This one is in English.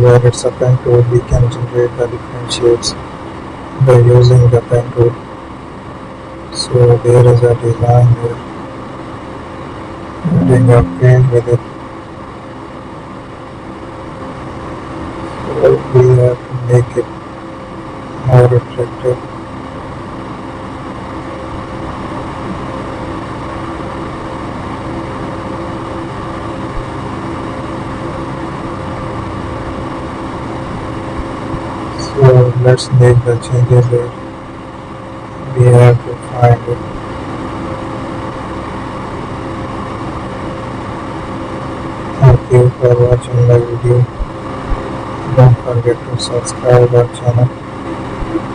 where it's a pen tool, we can generate the different shapes by using the pen tool. So there is a design here, adding a paint with it. So we have to make it more attractive. So let's make the changes here. We have to find it. Thank you for watching the video. Don't forget to subscribe our channel.